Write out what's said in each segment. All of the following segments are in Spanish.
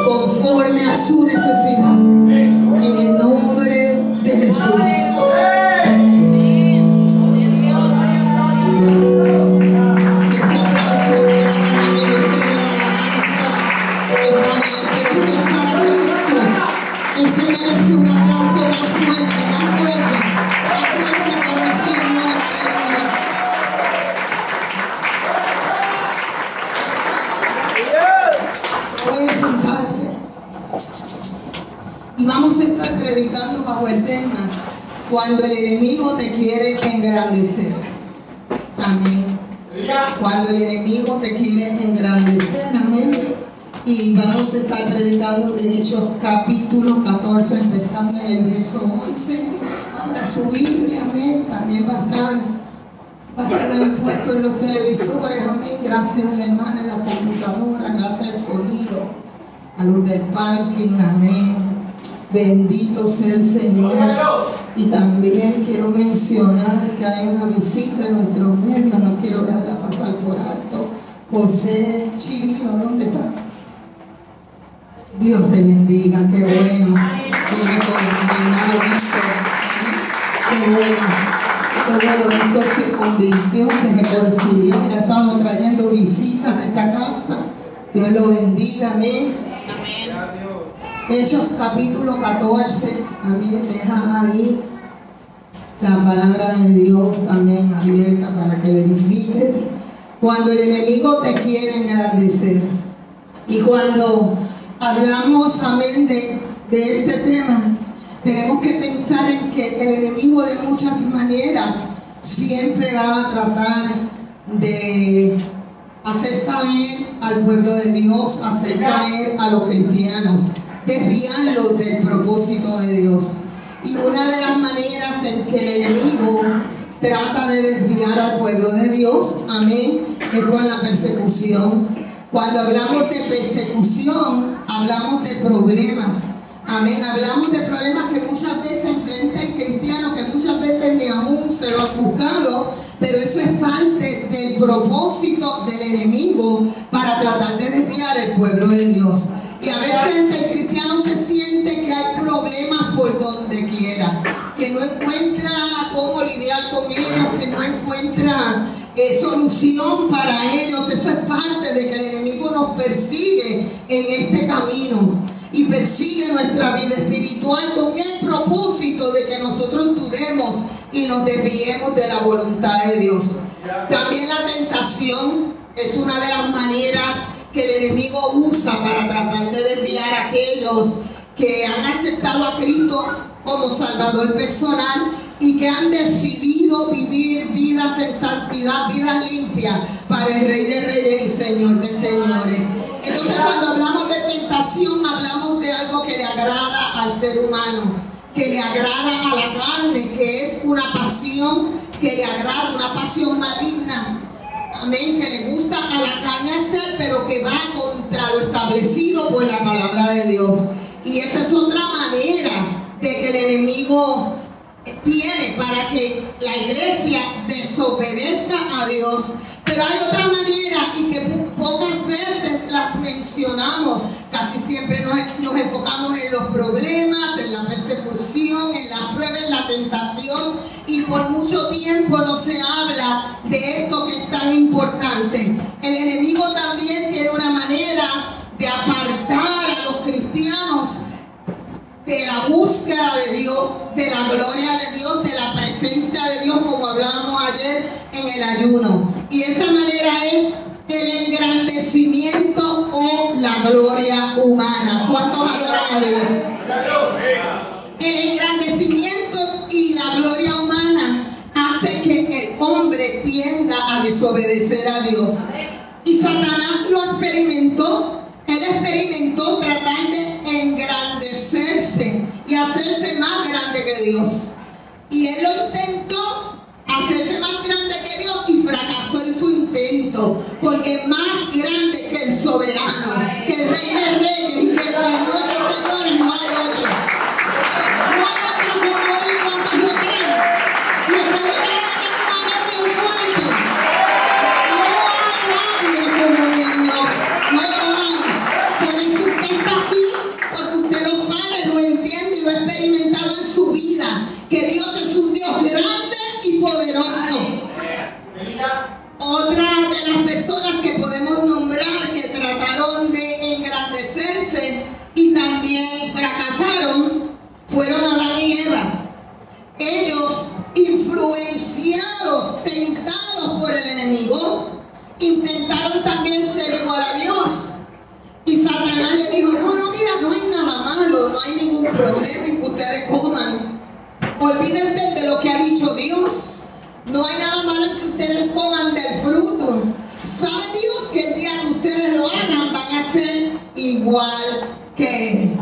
conforme a su necesidad. En el nombre de Jesús. Él se merece un aplauso más fuerte, más fuerte, más fuerte para el Señor. Puede sentarse. Y vamos a estar predicando bajo el tema: cuando el enemigo te quiere engrandecer. Amén. Cuando el enemigo te quiere engrandecer. Amén. Y vamos a estar predicando de Hechos capítulo 14, empezando en el verso 11. Abra su Biblia, amén. También va a estar ahí puesto en los televisores, amén. Gracias a la hermana en la computadora, gracias al sonido, a los del parking, amén. Bendito sea el Señor. Y también quiero mencionar que hay una visita en nuestros medios, no quiero dejarla pasar por alto. José Chirino, ¿dónde está? Dios te bendiga, qué bueno. Qué bueno, Víctor se convirtió, se reconcilió, ya estamos trayendo visitas a esta casa. Dios lo bendiga, amén. Hechos capítulo 14, amén, deja ahí la palabra de Dios, amén, abierta para que verifiques. Cuando el enemigo te quiere engrandecer. Y cuando hablamos, amén, de este tema, tenemos que pensar en que el enemigo de muchas maneras siempre va a tratar de hacer caer al pueblo de Dios, hacer caer a los cristianos, desviarlos del propósito de Dios. Y una de las maneras en que el enemigo trata de desviar al pueblo de Dios, amén, es con la persecución. Cuando hablamos de persecución, hablamos de problemas. Amén. Hablamos de problemas que muchas veces enfrenta el cristiano, que muchas veces ni aún se lo han buscado, pero eso es parte del propósito del enemigo para tratar de desviar al pueblo de Dios. Y a veces el cristiano se siente que hay problemas por donde quiera, que no encuentra cómo lidiar con ellos, que no encuentra solución para ellos. Eso es parte de que el enemigo nos persigue en este camino y persigue nuestra vida espiritual con el propósito de que nosotros dudemos y nos desviemos de la voluntad de Dios. También la tentación es una de las maneras que el enemigo usa para tratar de desviar a aquellos que han aceptado a Cristo como Salvador personal y que han decidido vivir vidas en santidad, vidas limpias para el Rey de Reyes y Señor de Señores. Entonces, cuando hablamos de tentación, hablamos de algo que le agrada al ser humano, que le agrada a la carne, que es una pasión que le agrada, una pasión maligna. Amén, que le gusta a la carne hacer, pero que va contra lo establecido por la palabra de Dios. Y esa es otra manera de que el enemigo tiene para que la iglesia desobedezca a Dios. Pero hay otra manera y que pocas veces las mencionamos. Casi siempre nos enfocamos en los problemas, en la persecución, en la prueba, en la tentación, y por mucho tiempo no se habla de esto que es tan importante. El enemigo también tiene una manera de apartar a los cristianos de la búsqueda de Dios, de la gloria de Dios, de la presencia de Dios, como hablábamos ayer en el ayuno. Y esa manera es el engrandecimiento o la gloria humana. ¿Cuántos adoran a Dios? El engrandecimiento y la gloria humana hace que el hombre tienda a desobedecer a Dios. Y Satanás lo experimentó. Él experimentó tratar de engrandecerse y hacerse más grande que Dios. Y él lo intentó hacerse más grande que Dios y fracasó en su intento, porque más grande que el soberano, que el Rey de Reyes y que el Señor de Señores, no hay otro. No hay otro como él. ¿Cuántos lo creen? ¿Lo puede creer que es una mente fuerte? No hay nadie como mi Dios. No lo hay. Por eso usted está aquí y poderoso. Otra de las personas que podemos nombrar que trataron de engrandecerse y también fracasaron fueron Adán y Eva. Ellos, influenciados, tentados por el enemigo, intentaron también ser igual a Dios. Y Satanás le dijo, no, mira, no hay nada malo, no hay ningún problema en que ustedes coman. Olvídense de lo que ha dicho Dios. No hay nada malo en que ustedes coman del fruto. ¿Sabe Dios que el día que ustedes lo hagan van a ser igual que Él?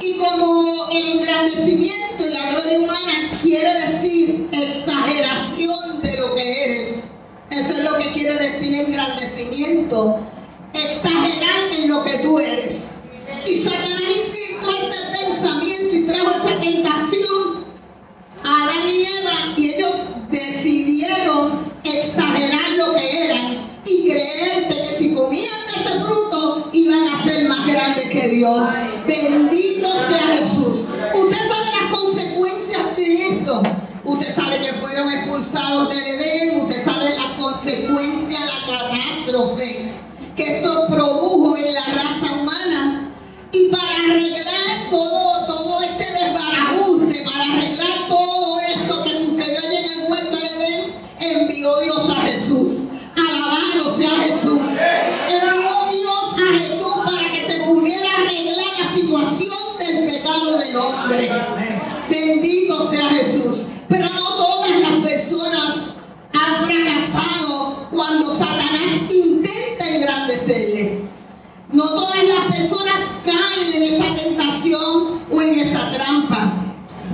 Y como el engrandecimiento y la gloria humana quiere decir exageración de lo que eres, eso es lo que quiere decir engrandecimiento, exagerar en lo que tú eres. Y Satanás infiltró ese pensamiento y trajo esa tentación a Adán y Eva, y ellos decidieron exagerar lo que eran y creerse que si comían de este fruto iban a ser más grandes que Dios. Bendito sea Jesús. Usted sabe las consecuencias de esto. Usted sabe que fueron expulsados del Edén. Usted sabe las consecuencias, la catástrofe que esto produjo en la raza humana. Y para arreglar todo este desbarajuste, para arreglar todo esto que sucedió allí en el huerto del Edén, envió Dios a Jesús. Alabado sea Jesús. Envió Dios a Jesús para que se pudiera arreglar la situación del pecado del hombre. Bendito sea Jesús. Pero no todas las personas han fracasado cuando Satanás intenta engrandecerles. No todas las personas caen en esa tentación o en esa trampa.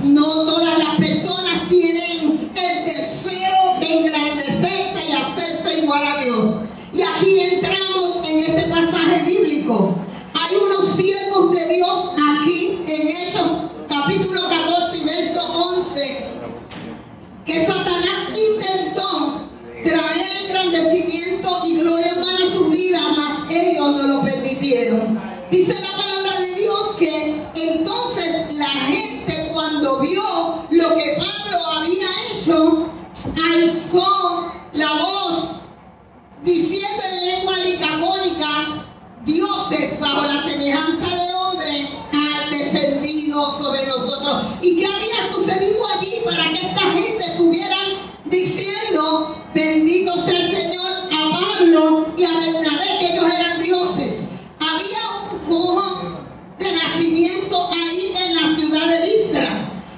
No todas las personas tienen el deseo de engrandecerse y hacerse igual a Dios. Y aquí entramos en este pasaje bíblico. Hay unos siervos de Dios aquí en Hechos capítulo 14 y verso 11 que Satanás intentó traer engrandecimiento y gloria humana a sus vidas, mas ellos no lo permitieron. Dice la palabra de Dios que entonces la gente, cuando vio lo que Pablo había hecho, alzó la voz diciendo en lengua licamónica: dioses bajo la semejanza de hombre han descendido sobre nosotros. ¿Y qué había sucedido allí para que esta gente estuviera diciendo bendito sea el Señor a Pablo y a Bernabé, que ellos eran dioses? Había un cojo de nacimiento ahí en la ciudad de Listra.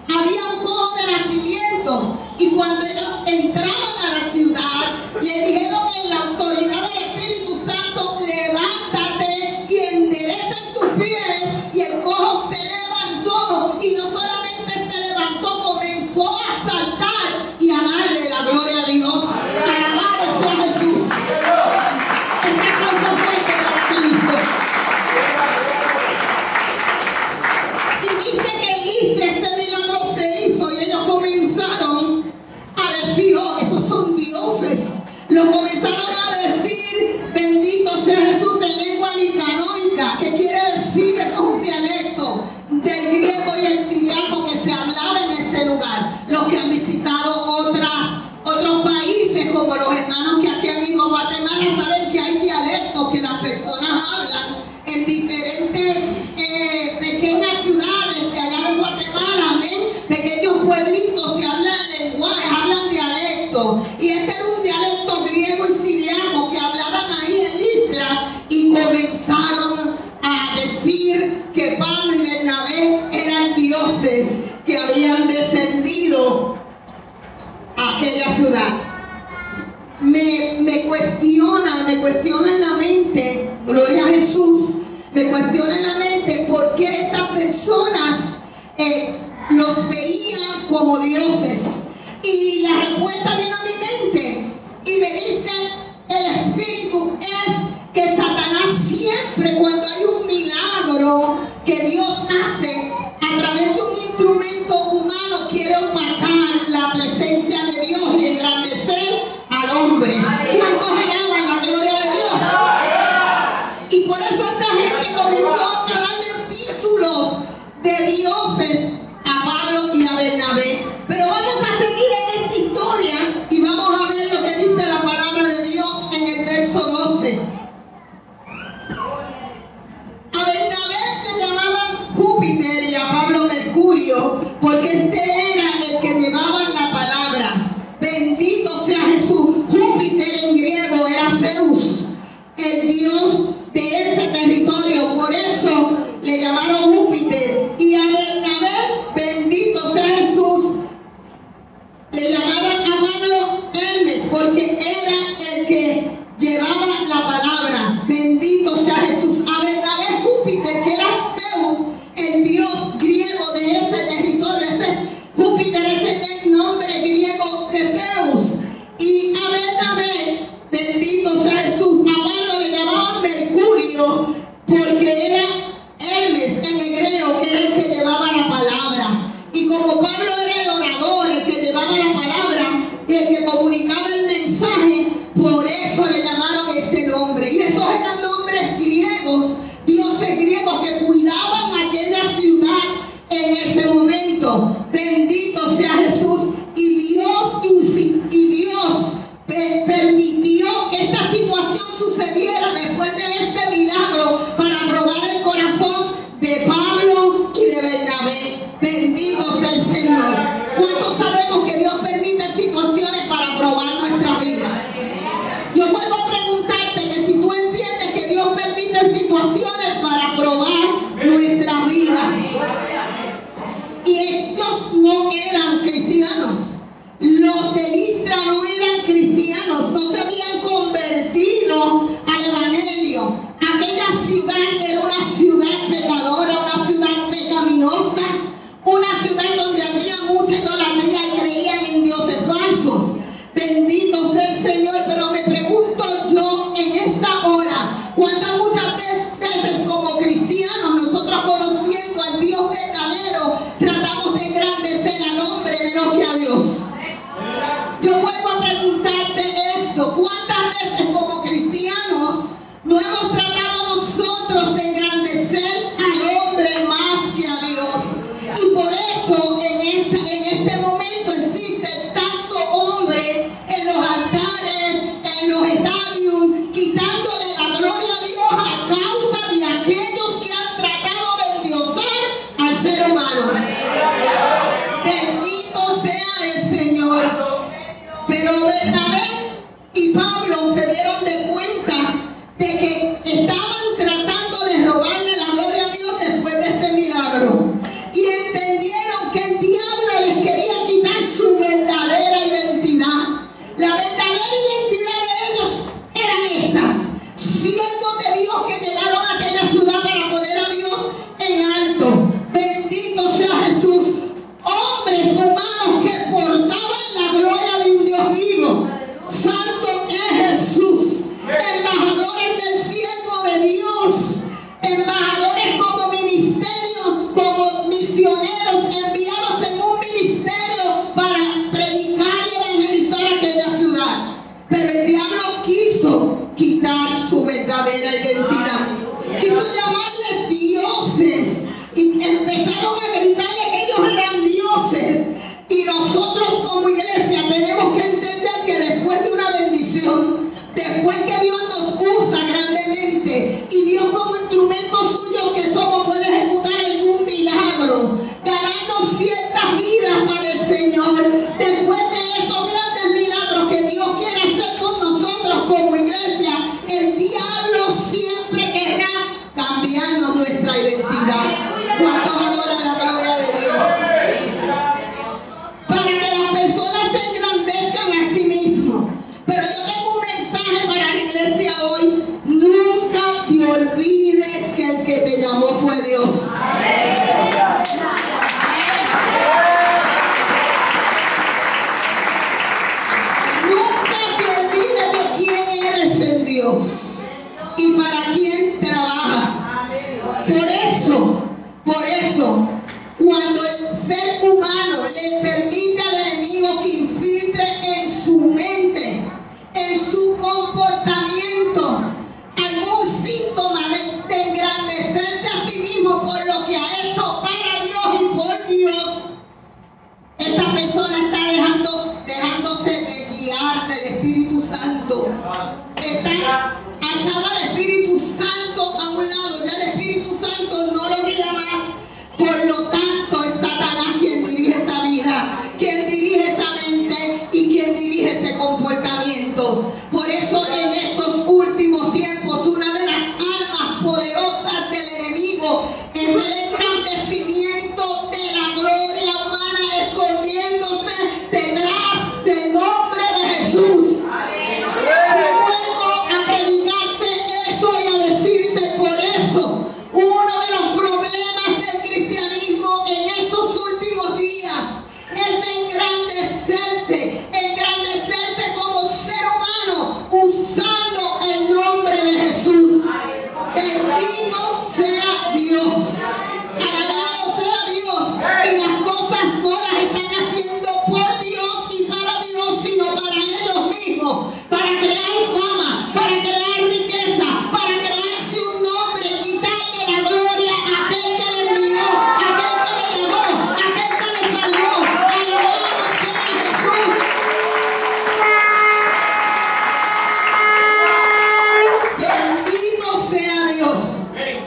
Había un cojo de nacimiento, y cuando ellos entraban a la ciudad le dijeron en la autoridad del Espíritu Santo: levántate y endereza tus pies. Y el cojo se levantó, y no solamente se levantó, comenzó a saltar y a darle la gloria a Dios. Alabado sea Jesús. Esa cosa fuerte para Cristo. Y dice que en Listra este milagro se hizo, y ellos comenzaron a decir: oh, estos son dioses. Lo comenzaron a decir bendito sea Jesús en lengua licanoica, que quiere decir, eso es un dialecto del griego y el siriaco que se hablaba en ese lugar. Los que han visitado otros países, como los hermanos que aquí han ido a Guatemala, saben que hay dialectos que las personas hablan en diferentes pequeñas ciudades de allá de Guatemala, amén, pequeños pueblitos, se hablan lenguajes, hablan dialectos. Y este era un dialecto griego y siriaco que hablaban ahí en Listra, y comenzaron a decir que Pablo y Bernabé eran dioses que habían descendido a aquella ciudad. Me cuestiona en la mente, gloria a Jesús, me cuestiona en la mente por qué estas personas los veían como dioses. Y la respuesta vino a mi mente y me dice el Espíritu, es que Satanás siempre, cuando hay un milagro que Dios hace a través de un instrumento humano, quiere opacar la presencia de Dios y engrandecer al hombre. ¿Cuántos alaban la gloria de Dios? Y por eso esta gente comenzó a darle títulos de dioses a Pablo y a Bernabé. Pero vamos a seguir en esta historia Mercurio, porque este era el que llevaba la palabra. Bendito sea Jesús. Júpiter en griego era Zeus, el dios de ese territorio. Por eso le llamaron Júpiter. Y a Bernabé, bendito sea Jesús, le llamaban a Pablo Hermes, porque era el que llevaba la palabra. Bendito sea Jesús. A Bernabé Júpiter, que era Zeus, el dios griego de ese territorio. Ese Júpiter es el nombre griego de Zeus. Y a Bernabé, bendito sea Jesús, a Pablo le llamaban Mercurio, porque era Hermes en hebreo, que era el que llevaba la palabra. Y como Pablo era el orador, el que llevaba la palabra, el que comunicaba el mensaje, por eso le llamaron este nombre. Y esos eran nombres griegos, dioses griegos que cuidaban aquella ciudad en ese momento. Bendito sea Jesús. Y Dios permitió que esta situación sucediera después de este milagro para probar el corazón de Pablo y de Bernabé. Bendito sea el Señor. ¿Cuántos sabemos que Dios permite situaciones para probar nuestra vida? Yo vuelvo a preguntarte que si tú entiendes que Dios permite situaciones para probar nuestra vida. Y ellos no eran cristianos. Los de Listra no eran cristianos, no se habían convertido al evangelio. Aquella ciudad era una ciudad pecadora, una ciudad pecaminosa, una ciudad donde había mucha idolatría y creían en dioses falsos. Bendito sea el Señor. Pero me pregunto yo en esta hora, ¿cuántas muchas veces como cristianos nosotros, conociendo al Dios verdadero, tratamos de engrandecer al hombre menos que a Dios? Yo vuelvo a preguntarte esto: ¿cuántas veces como cristianos no hemos tratado nosotros de engrandecer al hombre más que a Dios? Y por eso en este momento existe tanto hombre en los altares, en los estadios, quitándole la gloria a Dios a causa de aquellos que han tratado de endiosar al ser humano. Bendito sea el Señor. Pero Bernabé y Pablo se dieron de cuenta de que estaban tratando de robarle la gloria a Dios después de este milagro. Y entendieron que el diablo les quería quitar su verdadera identidad. La verdadera identidad de ellos eran estas: siervos de Dios que llegaron a aquella ciudad para poner a Dios en alto. Bendito sea Jesús. Hombres humanos que portaban la gloria de un Dios vivo. Santo es Jesús. Embajadores del siervo de Dios. Embajadores como ministerios, como misioneros enviados en un ministerio para predicar y evangelizar aquella ciudad. Pero el diablo quiso quitar su verdadera identidad. Quiso llamarles dioses. Y empezaron a gritarle que ellos eran dioses. Y nosotros como iglesia tenemos que entender que después de una bendición, después que Dios nos usa grandemente y Dios como instrumento suyo que somos puede ejecutar algún milagro, ganarnos ciertas vidas para el Señor, después de esos grandes milagros que Dios quiere hacer con nosotros como iglesia, el diablo siempre querrá cambiarnos nuestra identidad. ¿Cuántos adoran la gloria de Dios? Para que las personas se engrandezcan a sí mismos. Pero yo tengo un mensaje para la iglesia hoy: nunca te olvides que el que te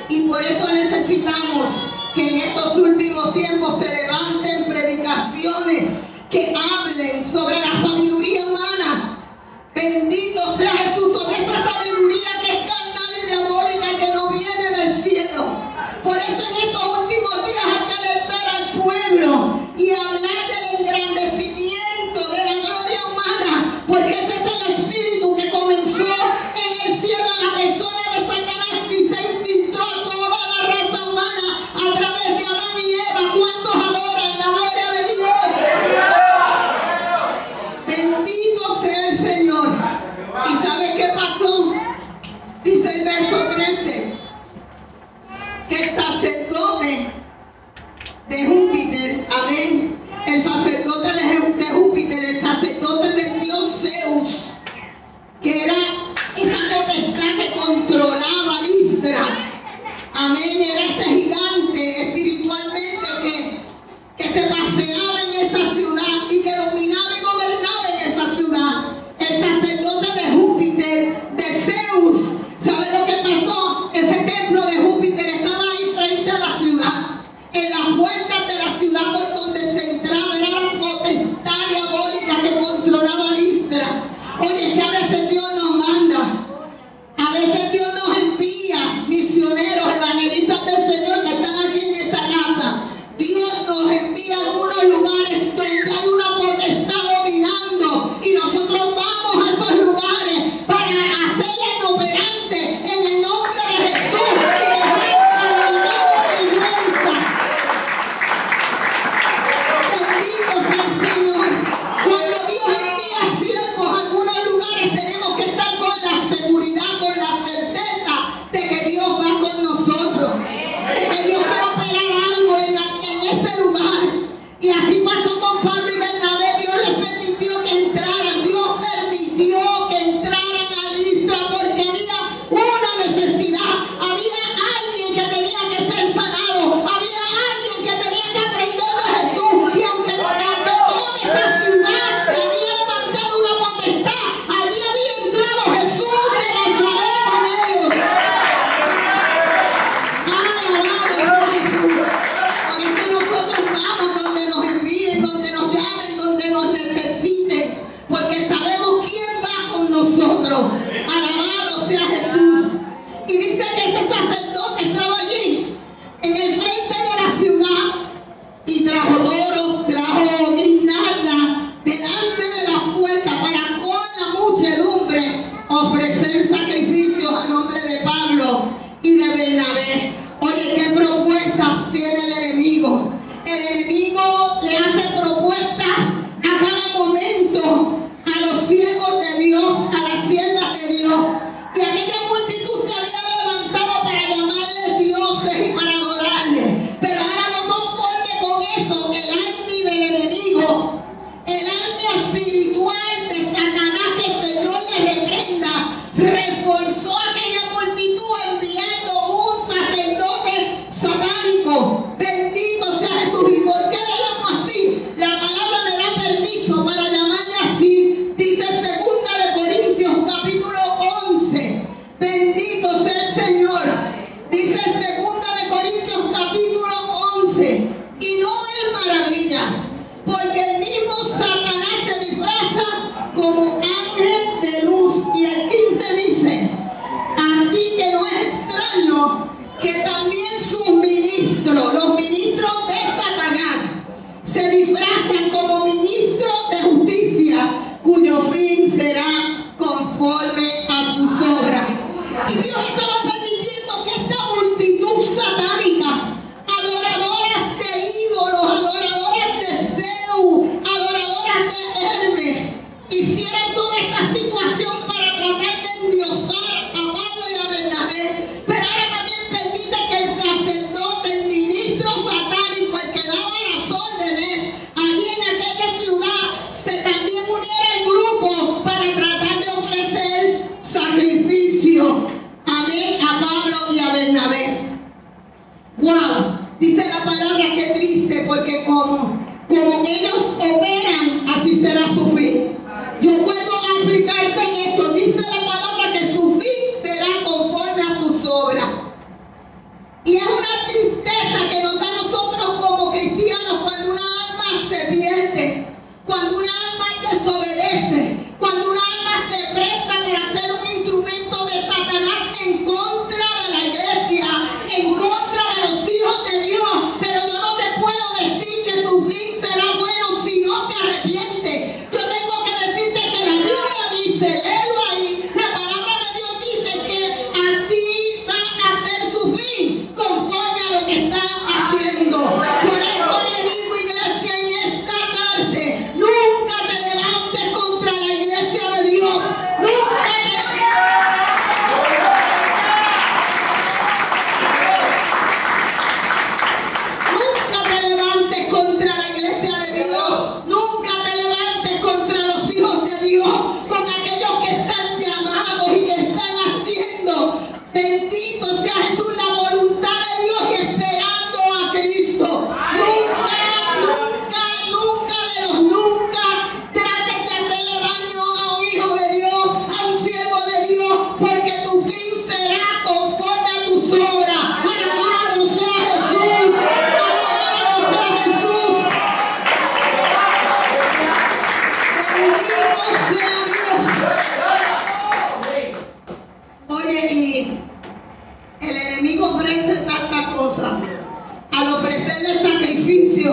Y por eso necesitamos que en estos últimos tiempos se levanten predicaciones que hablen sobre la sabiduría humana. Bendito sea Jesús, sobre esta sabiduría que es carnal y diabólica, que no viene del cielo. Por eso en estos últimos días hay que alertar al pueblo y hablar del engrandecimiento de la gloria humana, porque ese es el espíritu que comenzó en el cielo en la persona de Satanás y se infiltró a toda la raza humana a través de Adán y Eva. ¿Cuántos adoran la gloria de Dios? Bendito sea el Señor. ¿Y sabe qué pasó? Dice el verso 13 que el sacerdote de Júpiter, amén, el sacerdote de Júpiter, el sacerdote del dios Zeus, que era esa potestad que controlaba Listra, amén, era ese gigante espiritualmente que se paseaba en esa ciudad y que dominaba y gobernaba en esa ciudad. El sacerdote de Júpiter, de Zeus, ¿sabe lo que pasó? Ese templo de Júpiter estaba ahí frente a la ciudad. En las puertas de la ciudad por donde se entraba era la potestad diabólica que controlaba Listra. Oye, que a veces Dios nos manda, a veces Dios nos envía misioneros, evangelistas del Señor que están aquí en esta casa. Dios nos envía a algunos lugares donde hay una potestad dominando y nosotros vamos a esos lugares para hacerla inoperante en el nombre de Jesús y dejar al enemigo vergüenza. Bendito sea el Señor. Cuando Dios envía siervos a algunos lugares tenemos que estar con la seguridad, con la certeza de que Dios va con nosotros, de que Dios quiere operar algo en ese lugar. Y así pasó con Pablo y Bernabé. Dios les permitió que entraran, Dios permitió que entraran a Listra porque había una necesidad, había alguien que tenía que ser sanado, había alguien que tenía que aprender de Jesús. Y aunque toda esa ciudad se había levantado una potestad, allí había entrado Jesús de Nazaret con ellos. Alabado sea Jesús. Por eso nosotros vamos donde nos envíen, donde nos llamen, donde nos necesiten, porque sabemos quién va con nosotros. Alabado sea Jesús. Y dice que ese sacerdote estaba allí, en el frente de la ciudad, y trajo toros, trajo guirnaldas delante de las puertas para con la muchedumbre ofrecer sacrificios a nombre de Pablo y de Bernabé. Oye, ¿qué propuestas tiene el enemigo? El enemigo le hace propuestas a cada momento a los siervos de Dios, a las siervas de Dios. Y aquella multitud se había levantado para llamarles dioses y para adorarles. Pero ahora no conforme con eso, el army del enemigo, el army espiritual de Satanás, que el Señor le reprenda, reforzó aquella multitud enviando un sacerdote satánico. Bendito sea Jesús. ¿Y por qué le llamo así? La palabra me da permiso para llamarle así. Dice 2 de Corintios capítulo 11. Bendito sea el Señor. Dice 2 de Corintios capítulo 11. Y no es maravilla, porque el mismo Satanás se disfraza como ángel de luz. Y el 15 dice: así que no es extraño que también sus ministros, los ministros de Satanás, se disfrazan como ministros de justicia, cuyo fin será conforme a sus obras. Y Dios estaba permitiendo que esta multitud satánica, adoradoras de ídolos, adoradoras de Zeus, adoradoras de Hermes, hicieran toda esta situación para tratar de endiosar a Pablo y a Bernabé. Pero ahora también permite que el sacerdote, el ministro satánico, el que daba las órdenes allí en aquella ciudad, se también uniera al grupo para tratar de ofrecer sacrificio, amén, a Pablo y a Bernabé. Wow, dice la palabra que triste, porque como ellos operan, así será su fin. Yo puedo aplicarte en esto. Dice la palabra que su fin será conforme a sus obras. Cuando una alma desobedece, cuando una alma se presta para ser un instrumento de Satanás en contra de la iglesia, en contra de los hijos de Dios. Pero yo no te puedo decir que tu fin será bueno si no te arrepientes. Yo tengo que decirte que la Biblia dice, léelo ahí, la palabra de Dios dice que así va a ser su fin, conforme a lo que está haciendo. Por eso le digo, iglesia, en esta tarde, nunca te levantes contra la iglesia de Dios. Nunca te levantes contra la iglesia de Dios. Nunca te levantes contra los hijos de Dios, con aquellos que están llamados y que están haciendo, bendito sea Jesús, la voluntad de Dios y esperando a Cristo. Nunca, nunca, nunca de los nunca trates de hacerle daño a un hijo de Dios, a un siervo de Dios, porque tu fin será conforme a tus obras. Alabado sea Jesús. Alabado sea Jesús. Bendito sea Dios. Oye, y el enemigo ofrece tantas cosas. Al ofrecerle sacrificio,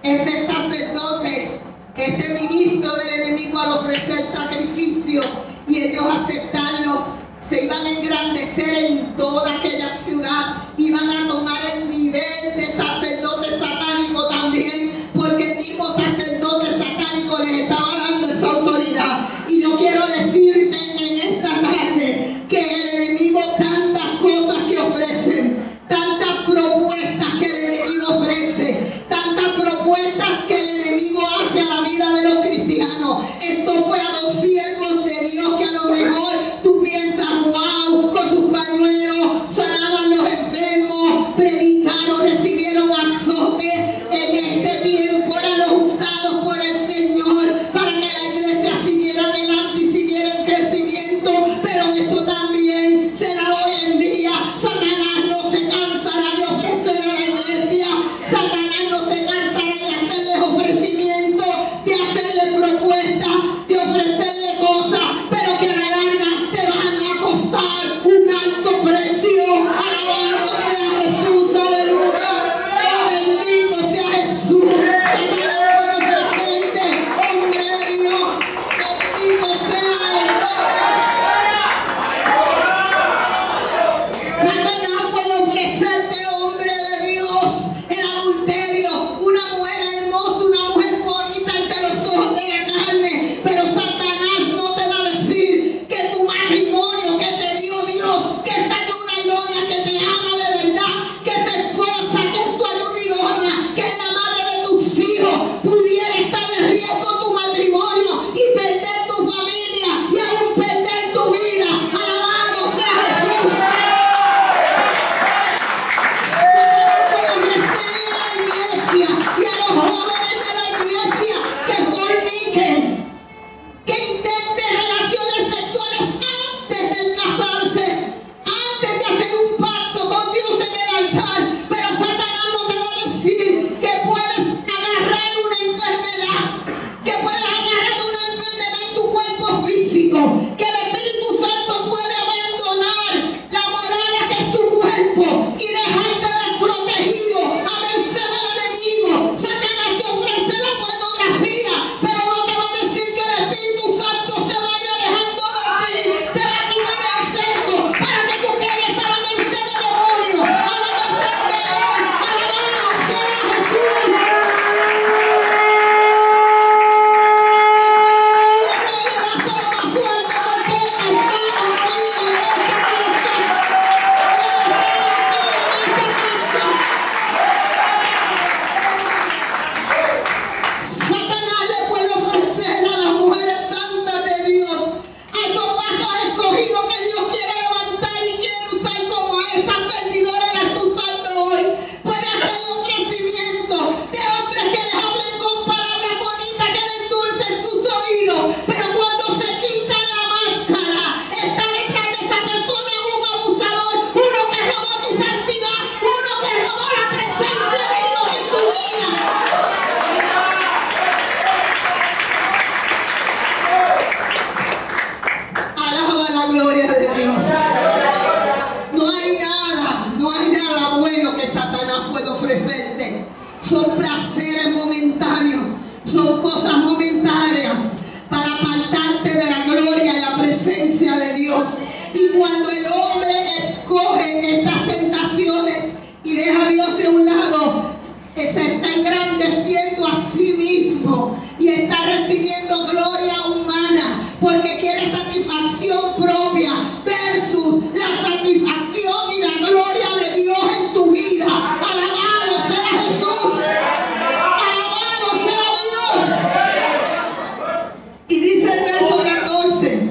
este sacerdote, este ministro del enemigo, al ofrecer sacrificio y ellos aceptarlo, se iban a engrandecer en toda aquella ciudad, iban a tomar el nivel de sacerdote satánico también, porque el mismo sacerdote satánico les estaba dando esa autoridad. Y yo quiero decirte en esta tarde que el enemigo, tantas cosas que ofrecen, tantas propuestas que el enemigo ofrece, tantas propuestas que el enemigo hace a la vida de los cristianos. Esto fue a los siervos de Dios que a lo mejor tú piensas, wow, con sus pañuelos sanaban los enfermos, predicaron, recibieron azotes. En este tiempo eran los usados por el Señor para que la iglesia siguiera adelante y siguiera en crecimiento. Pero esto también será hoy en día. Satanás no se cansará de ofrecer a la iglesia. Satanás no se cansará de hacerles ofrecimientos, de hacerles propuestas, de ofrecerle cosas, pero que a la larga te van a costar un alto precio. Alabado sea Jesús, aleluya. Oh, bendito sea Jesús. Satanás puede ofrecerte, hombre de Dios. Bendito sea el Satanás puede ofrecerte, hombre de Dios, el adulterio, una mujer hermosa, una mujer bonita ante los ojos de la carne. Pero Satanás no te va a decir que tu matrimonio que te dio Dios, que esta ayuda idónea, que te ama de verdad, que te esposa, que es tu ayuda idónea, que es la madre de tus hijos, pudiera estar en riesgo tu matrimonio y perder tu familia y aún perder tu vida. Alabado sea Jesús. Puede ofrecerle a la iglesia y a los jóvenes de la iglesia que forniquen, que intenten relaciones sexuales antes de casarse, antes de hacer un pacto con Dios en el altar. Pero Satanás no te va a decir que puedes agarrar una enfermedad, que puedes agarrar una enfermedad en tu cuerpo físico, que el Espíritu Santo puede abandonar la morada que es tu cuerpo y dejarte desprotegido a merced del enemigo. Satanás te ofrece la pornografía, pero no te va a decir que el Espíritu Santo se va a ir alejando de ti, te va a quitar el sexo para que tú quedes a la merced del demonio, a la merced de Y cuando el hombre escoge estas tentaciones y deja a Dios de un lado, se está engrandeciendo a sí mismo y está recibiendo gloria humana porque quiere satisfacción propia versus la satisfacción y la gloria de Dios en tu vida. Alabado sea Jesús, alabado sea Dios. Y dice el verso 14: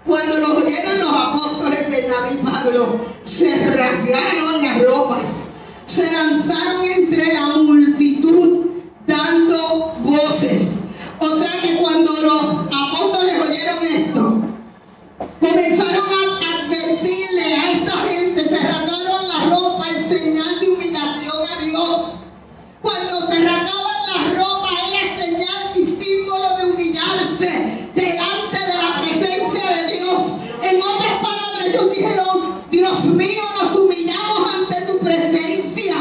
cuando los oyeron los apóstoles Bernabé y Pablo, se rasgaron las ropas, se lanzaron entre la multitud dando voces. O sea que cuando los apóstoles oyeron esto, comenzaron a advertirle a esta gente, se rasgaron la ropa en señal de humillación a Dios. Cuando se rasgaban las ropas era señal y símbolo de humillarse delante de la presencia de Dios. En otras palabras, ellos dijeron: Dios mío, nos humillamos ante tu presencia.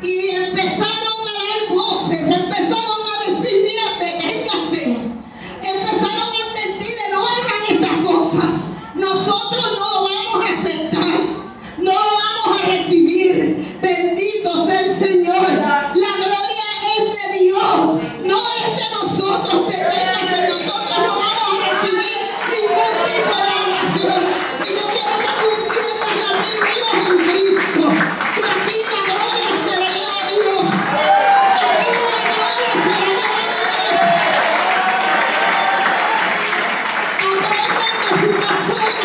Y empezaron a dar voces, empezaron a decir: mira, deténgase. Empezaron a advertirle: no hagan estas cosas. Nosotros no lo vamos a aceptar, no lo vamos a recibir. Bendito sea el Señor. La gloria es de Dios, no es de nosotros. Deténgase, nosotros no vamos a recibir ningún tipo de adoración. Y yo quiero que tú entiendas la vida de Dios en Cristo. Que aquí la gloria se la da a Dios. Aquí la gloria se la da a Dios. Aprendan de su pastora.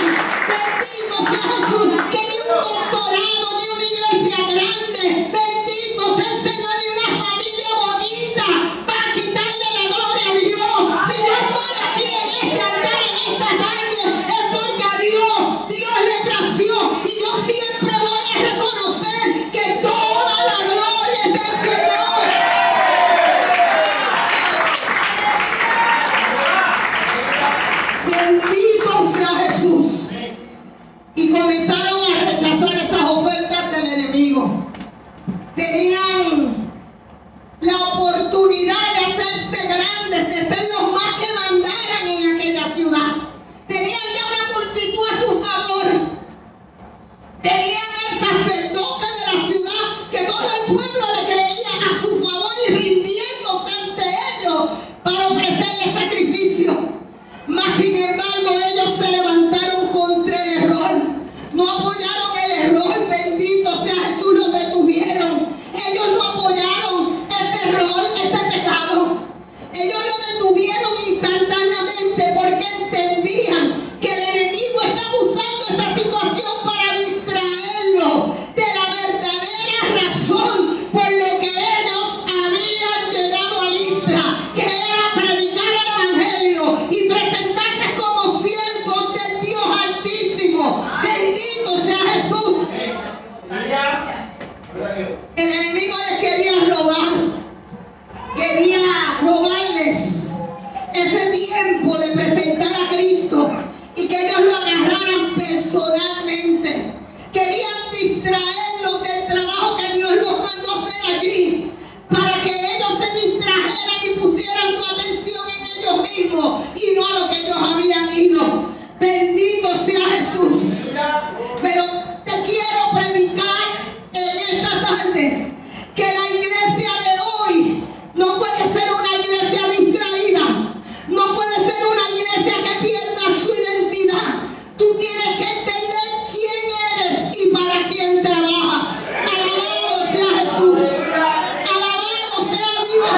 Bendito sea Jesús. Que ni un doctorado, ni una iglesia grande, bendito sea el Señor, ni una familia bonita va a quitarle la gloria a Dios. Si yo estoy aquí en este altar en esta tarde, es porque a Dios le plació. Y yo siempre voy a reconocer que toda la gloria es del Señor. Bendito sea Jesús. Y comenzaron a rechazar esas ofertas del enemigo. Tenían la oportunidad de hacerse grandes, de ser los más que mandaran en aquella ciudad. Tenían ya una multitud a su favor. Tenían al sacerdote de la ciudad, que todo el pueblo le creía a su favor y rindiéndose ante ellos para ofrecerle sacrificio. Mas sin embargo ellos se levantaron contra el error. No apoyaron el error, bendito sea Jesús, lo detuvieron. Ellos no apoyaron ese error, ese pecado. Ellos lo detuvieron instantáneamente porque entendían que el enemigo estaba usando esa situación para distraerlo de la verdadera razón por lo que ellos habían llegado a Listra, que era predicar el evangelio y presentarse como siervos del Dios Altísimo. Bendito sea Jesús. El enemigo les quería robar, quería robarles ese tiempo de presentar a Cristo y que ellos lo agarraran personalmente. Querían distraerlos del trabajo que Dios los mandó a hacer allí, para que ellos se distrajeran y pusieran su atención en ellos mismos y no a lo que ellos habían ido. Bendito sea Jesús. Pero te quiero predicar en esta tarde que la iglesia de hoy no puede ser una iglesia distraída, no puede ser una iglesia que pierda su identidad. Tú tienes que entender quién eres y para quién trabajas. Alabado sea Jesús, alabado sea Dios.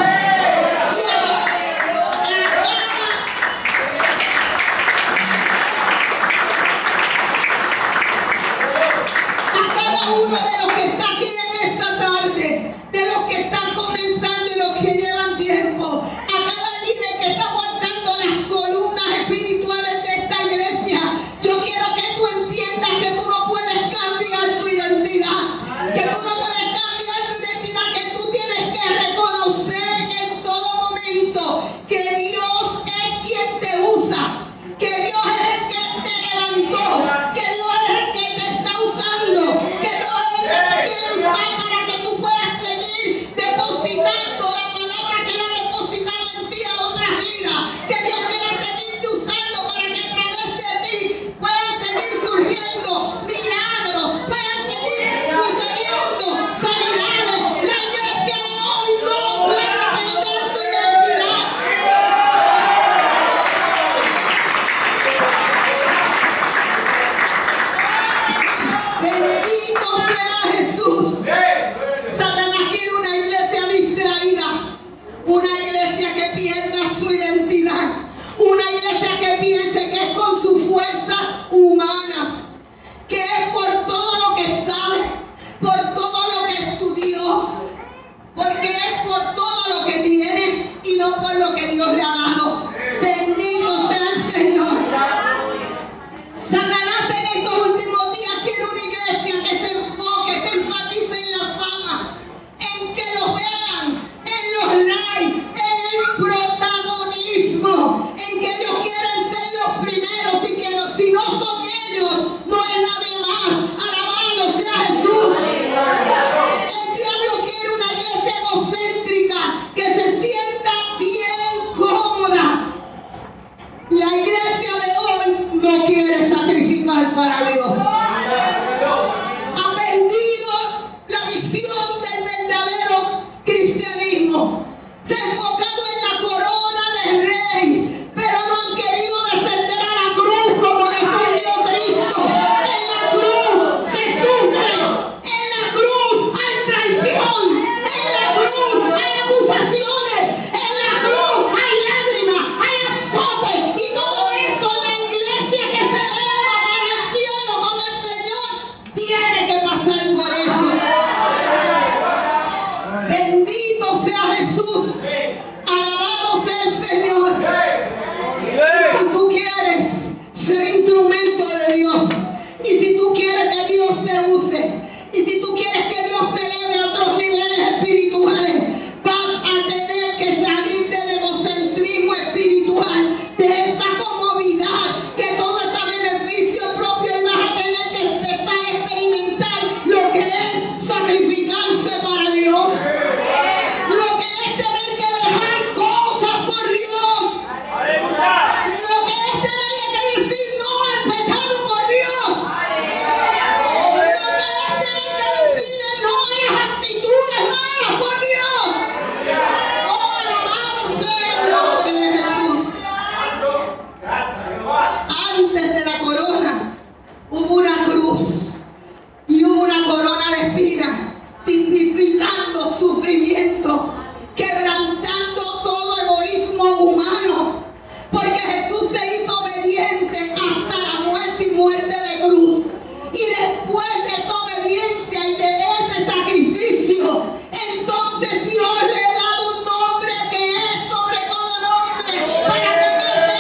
A cada uno de los que está aquí en esta tarde, se han enfocado en la corona del rey, pero no han querido descender a la cruz como descendió Cristo. En la cruz se sufre, en la cruz hay traición, en la cruz hay acusaciones, en la cruz hay lágrimas, hay azotes, y todo esto la iglesia que se eleva para el cielo con el Señor tiene que pasar por eso. Bendito sea Jesús, alabado sea el Señor. Si tú quieres ser instrumento de Dios, y si tú quieres que Dios te use, y si tú quieres que Dios te eleve a otros niveles espirituales, vas a tener que salir del egocentrismo espiritual, de esa comodidad que todo ese beneficio propio, y vas a tener que empezar a experimentar lo que es sacrificarse para Dios, lo que es tener que dejar cosas por Dios, lo que es tener que decir no al pecado por Dios, lo que es tener que decirle no a las actitudes malas por Dios. Oh, alabado sea el nombre de Jesús. Antes de la corona hubo una cruz y hubo una corona de espinas, tipificando sufrimiento, quebrantando todo egoísmo humano, porque Jesús se hizo obediente hasta la muerte y muerte de cruz. Y después de esa obediencia y de ese sacrificio, entonces Dios le ha dado un nombre que es sobre todo nombre, para que no se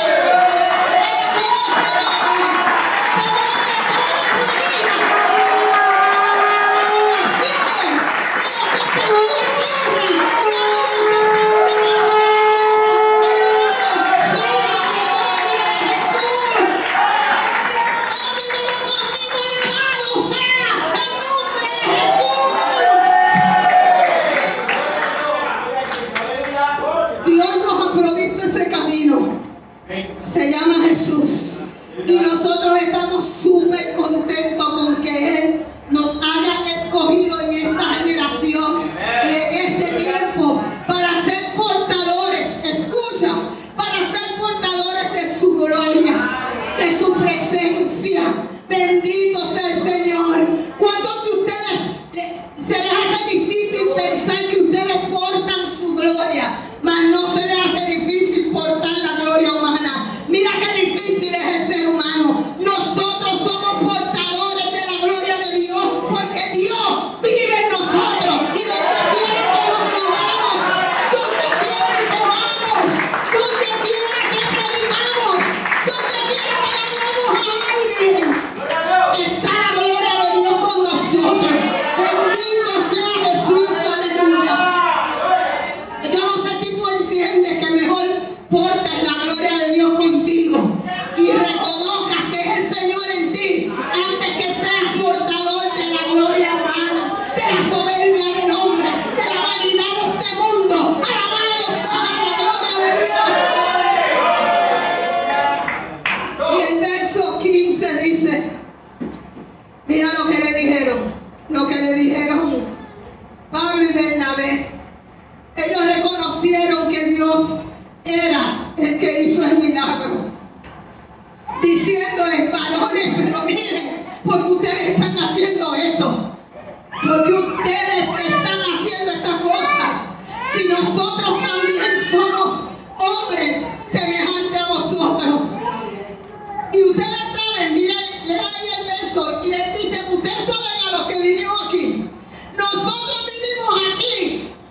Dios nos ha provisto ese camino. Se llama Jesús. Y nosotros estamos súper contentos con que Él nos haya escogido en esta generación y en este tiempo para ser portadores, escucha, para ser portadores de su gloria, de su presencia. Bendito sea el Señor. ¿Cuántos de ustedes se les hace difícil pensar que ustedes portan su gloria, mas no se les hace difícil portar la gloria humana? Mira qué difícil es el ser humano. Nosotros somos portadores de la gloria de Dios, porque Dios vive en nosotros, y donde quiera que nos movamos, donde quiera que vamos, donde quiera que predicamos, donde quiera que le hablamos a alguien, está la gloria de Dios con nosotros. Bendito sea Jesús, aleluya. Yo no sé si tú entiendes que mejor portes la gloria de Dios contigo y reconozcas que es el Señor en ti, antes que seas portador de la gloria humana, de la soberbia del hombre, de la vanidad de este mundo. Alabado sea la gloria de Dios. Y el verso 15 dice, mira lo que le dijeron Pablo y Bernabé. Ellos reconocieron que Dios era el que hizo el milagro, diciéndoles: varones, pero miren, porque ustedes están haciendo esto, porque ustedes están haciendo estas cosas, si nosotros también somos hombres semejantes a vosotros. Y ustedes saben, miren, le da ahí el verso y les dice: ustedes saben a los que vivimos aquí, nosotros vivimos aquí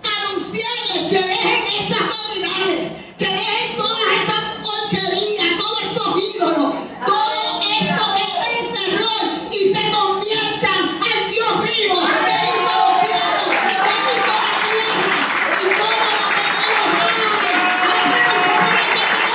anunciarles que dejen estas vanidades, que dejen todas estas porquerías, todos estos ídolos, todo esto que es error, y se conviertan al Dios vivo, que hizo los cielos, que hizo la tierra y todo lo que en ellos hay. Para que todos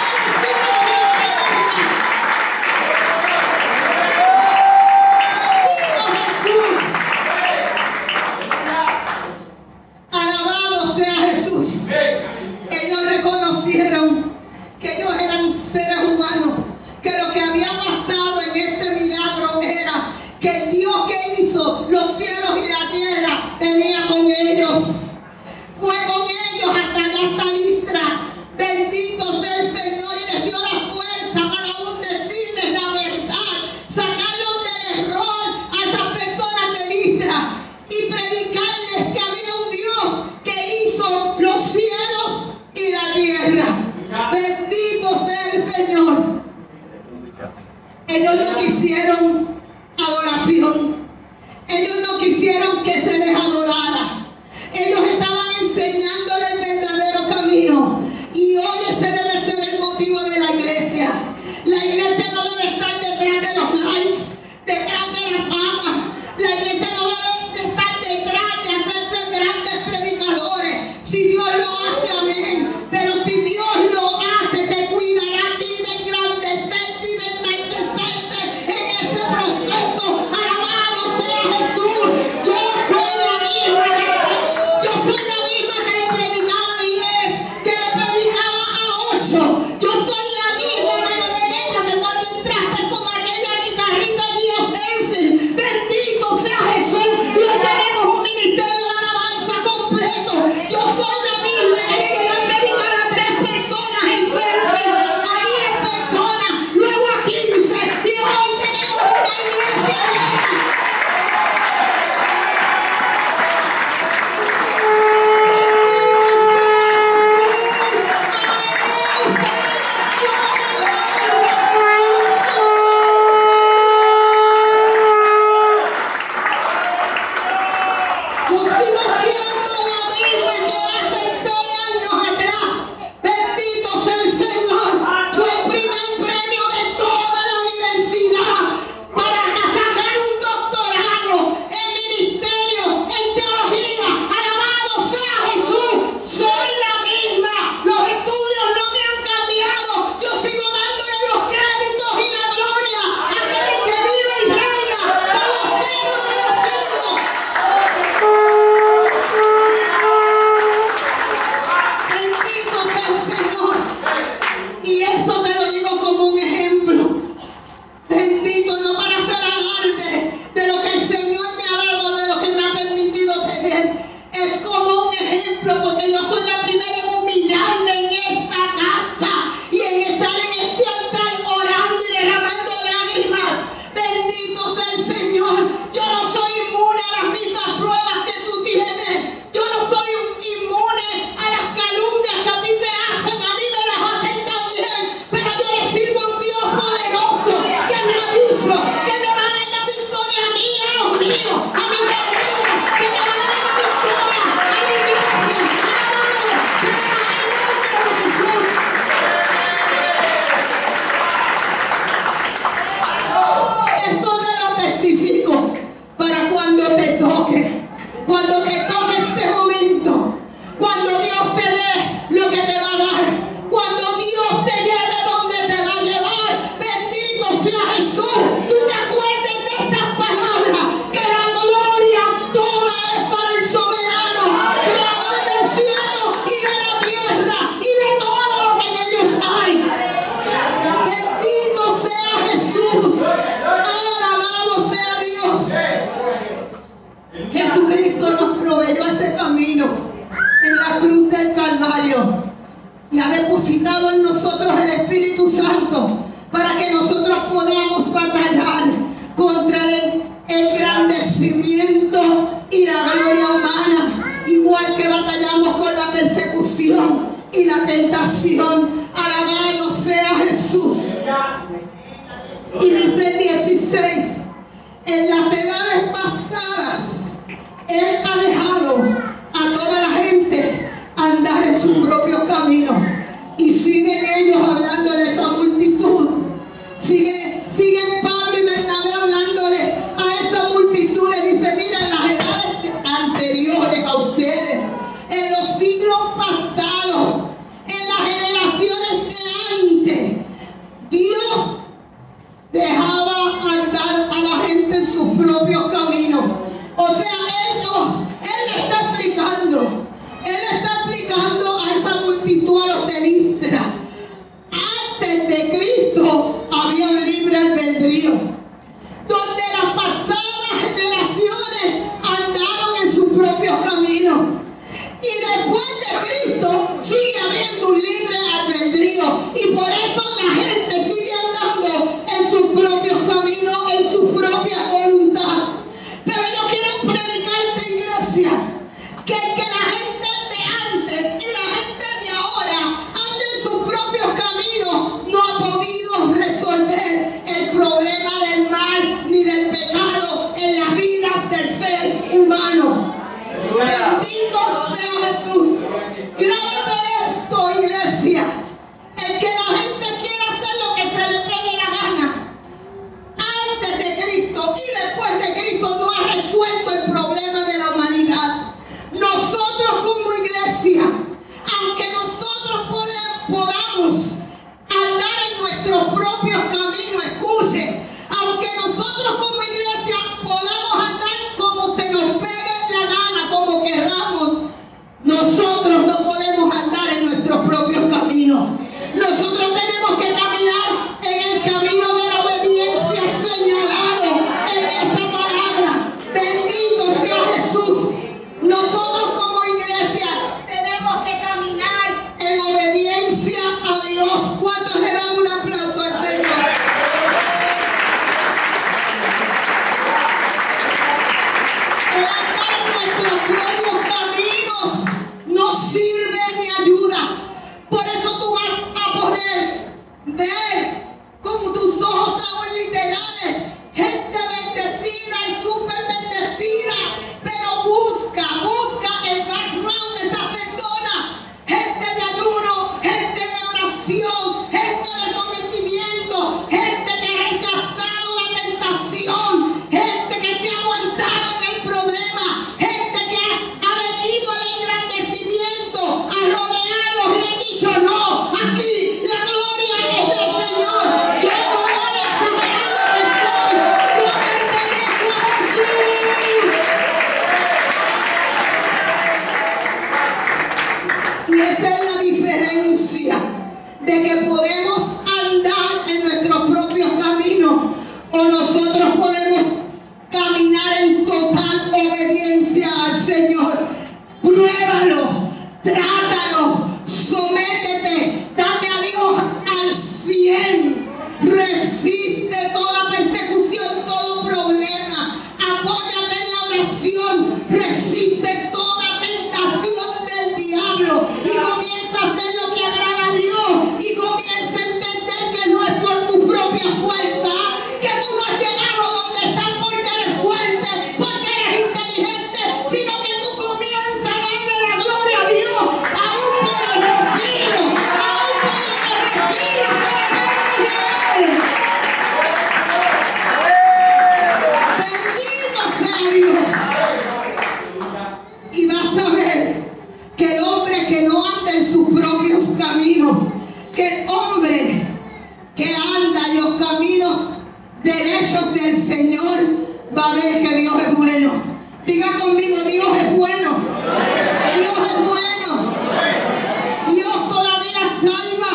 Yo sigo siendo la misma que hace 6 años atrás. Bendito sea el Señor. Fue el primer premio de toda la universidad para sacar un doctorado en ministerio, en teología. Alabado sea Jesús. Soy la misma. Los estudios no me han cambiado. Yo sigo dándole los créditos y la gloria a aquel que vive y reina por los siglos de los siglos. Bendito sea el Señor. Y esto te lo digo como un ejemplo. Bendito, no para hacer alarde de lo que el Señor me ha dado, de lo que me ha permitido tener. Es como un ejemplo, porque yo soy la primera en humillarme en esta casa y en estar en este altar orando y derramando lágrimas. Bendito sea el Señor. Yo no soy inmune a las mismas pruebas que tú tienes. Yo no soy inmune a las calumnias que a ti te hacen. A mí me las hacen también. Pero yo le sirvo a un Dios poderoso que me ha dicho que me va a dar la victoria a mí, a los míos, a mi familia, que me va a dar la victoria a la iglesia. Alabado sea el nombre de Jesús. Esto te lo testifico para cuando te toque este momento, cuando Dios te dé lo que te va a dar, cuando Dios te lleve donde te va a llevar. Bendito sea Jesús. Tú te acuerdes de estas palabras, que la gloria toda es para el soberano, creador del cielo y de la tierra y de todo lo que en ellos hay. Bendito sea Jesús. Alabado sea Dios. Jesucristo nos proveyó ese camino en la cruz del Calvario y ha depositado en nosotros el Espíritu Santo para que nosotros podamos batallar contra el engrandecimiento y la gloria humana, igual que batallamos con la persecución y la tentación. Alabado sea Jesús. Y dice el 16: en las edades pasadas Él ha dejado a toda la gente andar en su propio camino. Y siguen ellos hablando de esa multitud. Siguen Pablo y Bernabé hablándole a esa multitud. Le dice: mira, en las edades anteriores a ustedes, en los siglos pasados, en las generaciones de antes, Dios dejaba andar a la gente en sus propios caminos. O sea, ellos de que podemos andar en nuestros propios caminos o nosotros podemos caminar en total obediencia al Señor. Pruébalo, trátalo, sométete, dame a Dios al 100. Resiste toda persecución, todo problema. Apóyate en la oración. Resiste toda tentación del diablo y comienza a hacer lo que agrada a Dios y comienza a entender que no es por tu propia fuerza, que tú no has llegado donde estás porque eres fuerte, porque eres inteligente, sino que tú comienzas a darle la gloria a Dios, aún por el respiro, aún por lo que respiras, bendito sea Dios. Y vas a ver que el hombre que no anda en sus propios caminos, que el hombre que anda en los caminos derechos del Señor, va a ver que Dios es bueno. Diga conmigo, Dios es bueno. Dios es bueno. Dios todavía salva.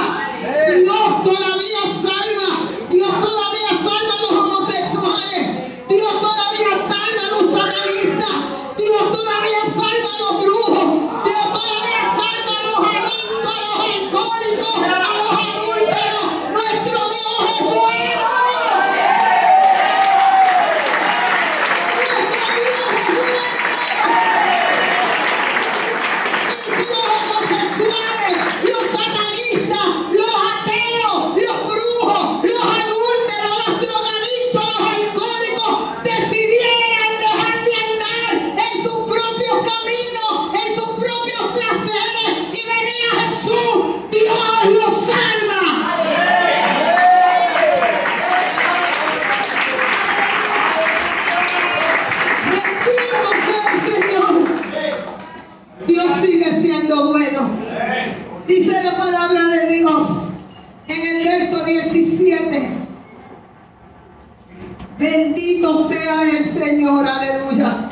Dios todavía salva. Dios todavía salva a los homosexuales. Dios todavía salva a los satanistas. Dios todavía salva a los brujos. Dios todavía salva a los adictos, a los alcohólicos, a los adúlteros. Nuestro Dios es bueno. Nuestro Dios es bueno. Y los homosexuales, los satanistas, los ateos, los brujos, los adúlteros, los drogadictos, los alcohólicos decidieran dejar de andar en sus propios caminos, en sus propios placeres y venir a Jesús, Dios los salva. Bendito sea el Señor. Dios sigue siendo bueno. Dice la palabra de Dios en el verso 17. Bendito sea el Señor, aleluya.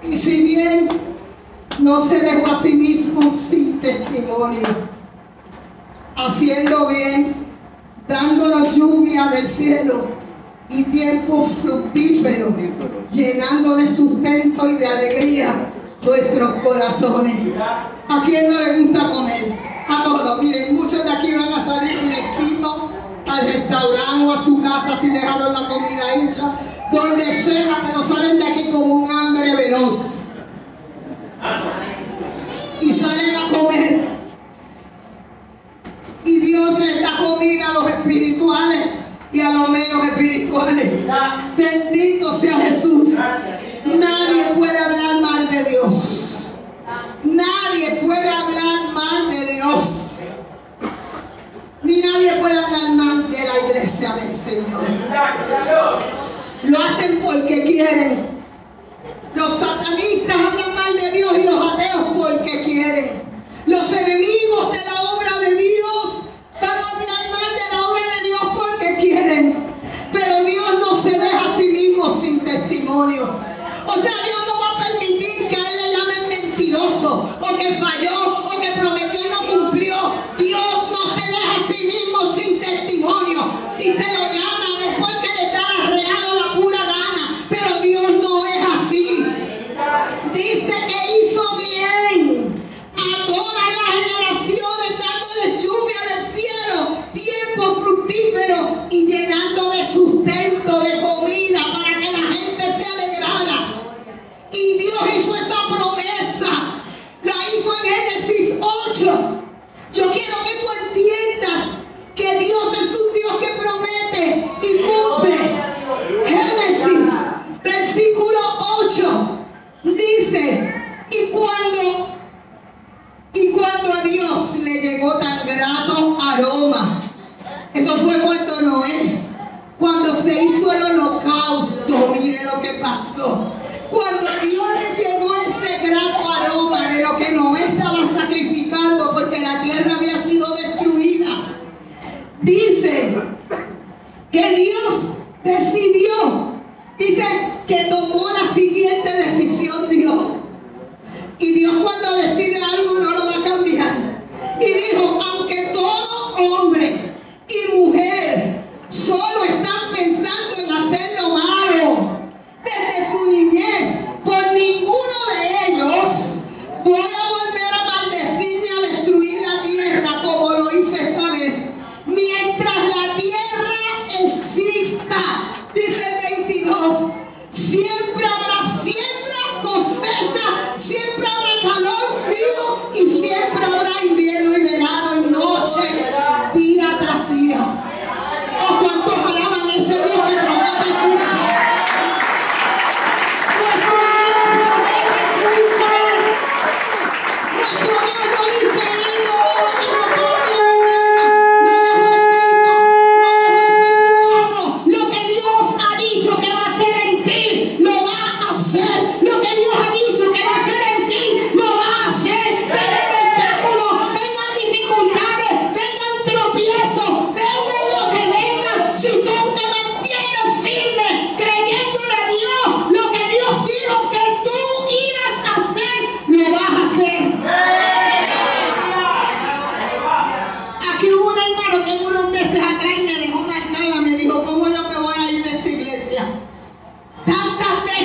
Y si bien no se dejó a sí mismo sin testimonio, haciendo bien, dándonos lluvia del cielo y tiempo fructífero, llenando de sustento y de alegría nuestros corazones. ¿A quién no le gusta comer? A todos. Miren, muchos de aquí van a salir directito al restaurante o a su casa si dejaron la comida hecha, donde sea, pero salen de aquí como un hambre veloz y salen a comer, y Dios les da comida a los espirituales y a los menos espirituales. Bendito sea Jesús. Nadie puede hablar mal de Dios. Nadie puede hablar mal de Dios. Ni nadie puede hablar mal de la iglesia del Señor. Lo hacen porque quieren. Los satanistas hablan mal de Dios y los ateos porque quieren. Los enemigos de la obra de Dios van a hablar mal de la obra de Dios porque quieren. Pero Dios no se deja a sí mismo sin testimonio. O sea, Dios no va a permitir que a él le llamen mentiroso, o que falló, o que prometió y no cumplió. Dios no se deja a sí mismo sin testimonio. Si se lo llaman es porque le da la real o la pura gana. Pero Dios no es así. Dice que hizo bien a todas las generaciones, dándoles lluvia del cielo, tiempo fructífero y llenando de sustento, de comida, para que la gente se alegrara. Y Dios hizo esa promesa, la hizo en Génesis 8. Yo quiero que tú entiendas que Dios es un Dios que promete y cumple. Génesis, versículo 8, dice, y cuando a Dios le llegó tan grato aroma, eso fue cuando Noé, cuando se hizo el holocausto, mire lo que pasó. Cuando a Dios le llegó ese grato aroma de lo que Noé estaba sacrificando porque la tierra había sido destruida, dice que Dios decidió, dice que tomó la siguiente decisión Dios. Y Dios cuando decide algo no lo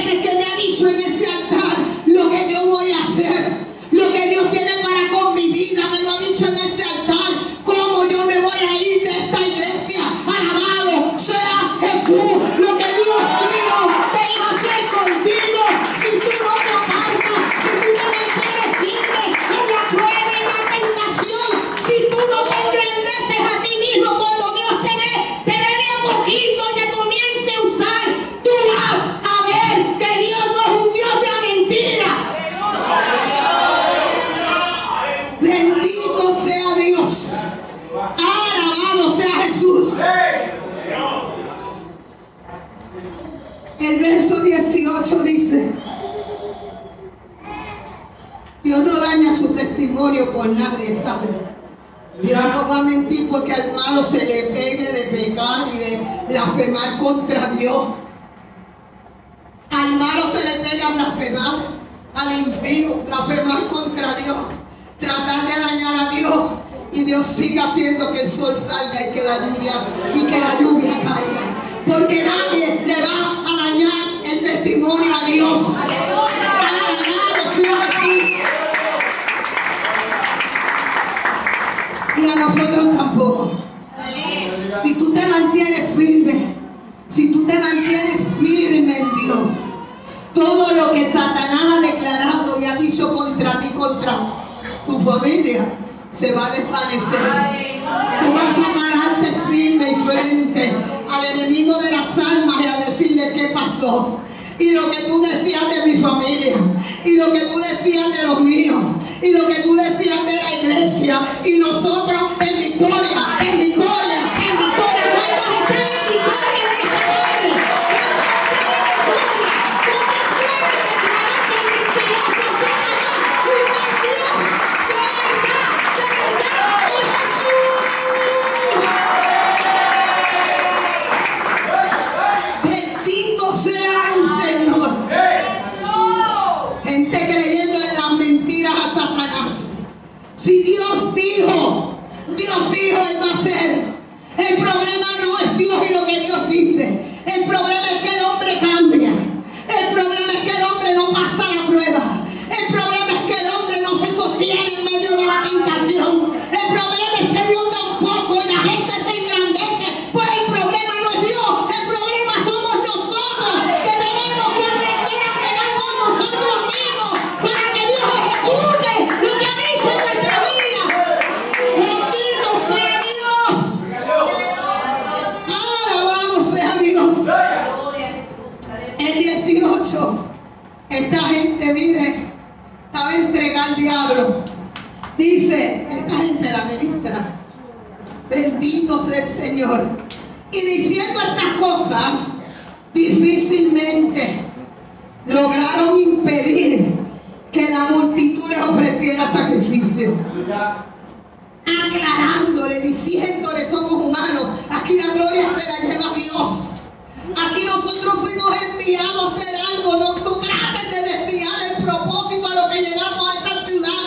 desde que me ha dicho en ese altar lo que yo voy a hacer, lo que Dios tiene para con mi vida, me lo ha dicho en ese altar, cómo yo me voy a ir de esta iglesia. Alabado sea Jesús. Lo que Dios dijo te iba a hacer contigo, si tú no te apartas, si tú te mantienes firme en la prueba, en la tentación, si tú no te engrandeces a ti mismo, cuando Dios te ve de a poquito y te comience a usar, tú vas a ver que Dios no es un Dios de mentira. Bendito sea Dios. Alabado sea Jesús. El verso 18 dice: Dios no daña su testimonio por nadie, ¿sabe? Dios no va a mentir porque al malo se le pegue de pecar y de blasfemar contra Dios. Al malo se le pega blasfemar, al impío blasfemar contra Dios, tratar de dañar a Dios, y Dios sigue haciendo que el sol salga y que la lluvia caiga, porque nadie le va a dañar el testimonio a Dios. Alabado sea Jesús. Y a nosotros tampoco. Si tú te mantienes firme, si tú te mantienes firme en Dios, todo lo que Satanás ha declarado y ha dicho contra ti, contra tu familia, se va a desvanecer. Tú vas a pararte firme y frente al enemigo de las almas y a decirle qué pasó. Y lo que tú decías de mi familia, y lo que tú decías de los míos, y lo que tú decías de la iglesia, y nosotros en victoria, en victoria, en victoria. ¿Cuántos están en victoria en esta tarde? Bendito sea el Señor. Gente creyendo en las mentiras a Satanás. Si Dios dijo, Él va a hacer. El problema no es Dios y lo que Dios dice. El problema es que el hombre cambia. El problema es que el hombre no pasa la prueba. El problema es que el hombre no se sostiene en medio de la tentación. El problema es que Dios da un poco y la gente se engrandece. Pues el problema no es Dios. El problema somos nosotros, que tenemos que aprender a pegar con nosotros mismos para que Dios ejecute lo que ha dicho en nuestra vida. Bendito sea Dios. Alabado sea Dios. El 18, esta gente, mire, estaba entregada al diablo. Dice, esta gente, la ministra, bendito sea el Señor. Y diciendo estas cosas, difícilmente lograron impedir que la multitud les ofreciera sacrificio. Aclarándole, diciéndole, somos humanos, aquí la gloria se la lleva Dios. Aquí nosotros fuimos enviados a hacer algo. No tú trates de desviar el propósito a lo que llegamos a esta ciudad.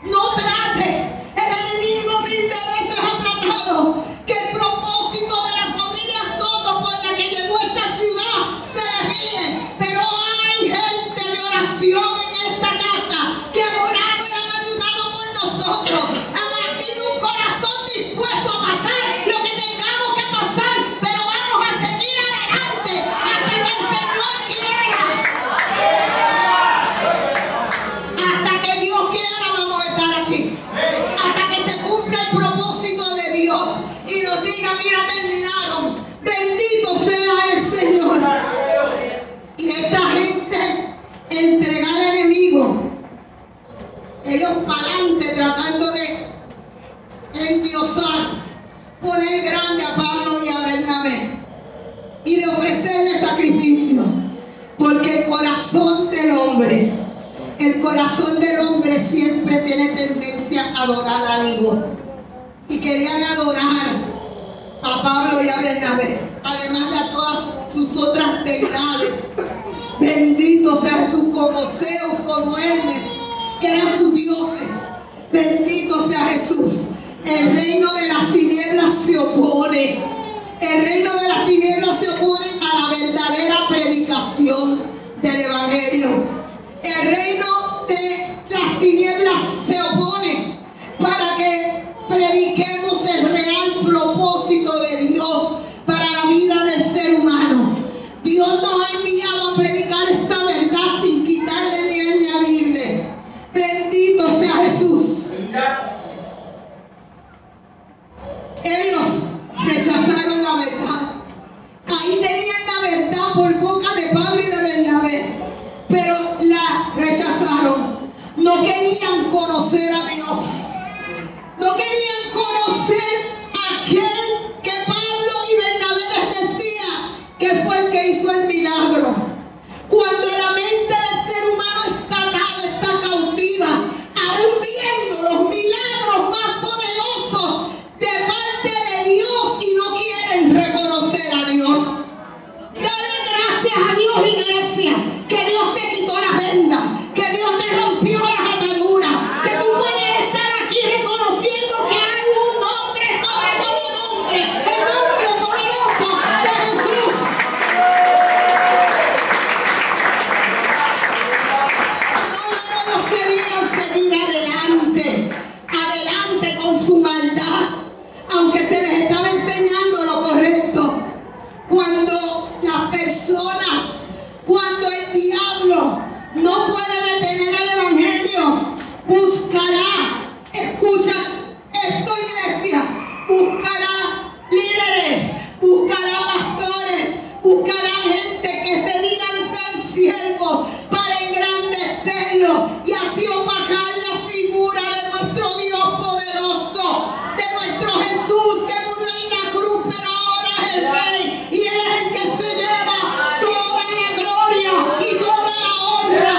No trates. El enemigo 1000 veces ha tratado que el propósito de la familia Soto por la que llegó a esta ciudad se desvíe. Pero hay gente de oración en esta casa que han orado y han ayudado por nosotros. Han habido un corazón dispuesto a pasar lo que tengamos que pasar, pero vamos a seguir adelante hasta que el Señor quiera. Hasta que Dios quiera vamos a estar aquí. Hasta que se cumpla el propósito de Dios y nos diga, mira, terminaron. Bendito sea el Señor. Y esta gente entregar al enemigo, ellos para adelante tratando de endiosar, poner grande a Pablo y a Bernabé y de ofrecerle sacrificio, porque el corazón del hombre siempre tiene tendencia a adorar algo, y querían adorar a Pablo y a Bernabé, además de a todas sus otras deidades. Bendito sea Jesús, como Zeus, como Hermes, que eran sus dioses. Bendito sea Jesús. El reino de las tinieblas se opone El reino de las tinieblas se opone a la verdadera predicación del Evangelio. El reino de las tinieblas se opone para que prediquemos el real propósito de Dios para la vida del ser humano. Dios nos ha enviado a predicar esta verdad sin quitarle ni añadirle. Bendito sea Jesús. Ellos rechazaron la verdad. Ahí tenían la verdad por boca de Pablo y de Bernabé, pero la rechazaron. No querían conocer a Dios. No querían conocer a aquel que Pablo y Bernabé les decía que fue el que hizo el milagro. Cuando la mente del ser humano está atada, está cautiva, aún viendo los milagros más poderosos de parte de Dios y no quieren reconocer a Dios. Dale gracias a Dios, iglesia, que Dios te quitó la venda, que Dios te rompió las ataduras, que tú puedes estar aquí reconociendo que hay un nombre sobre todo nombre, el nombre poderoso de Jesús. No, ellos querían seguir adelante con su maldad, aunque se les estaba enseñando lo correcto. Cuando el diablo no puede detener al Evangelio, buscará, escucha esto, iglesia, buscará líderes, buscará pastores, buscará gente que se digan ser siervos para engrandecerlo y así opacar la figura de nuestro Dios poderoso, de nuestro Jesús que murió en la cruz, pero ahora es el Rey y Él es el que se lleva toda la gloria y toda la honra.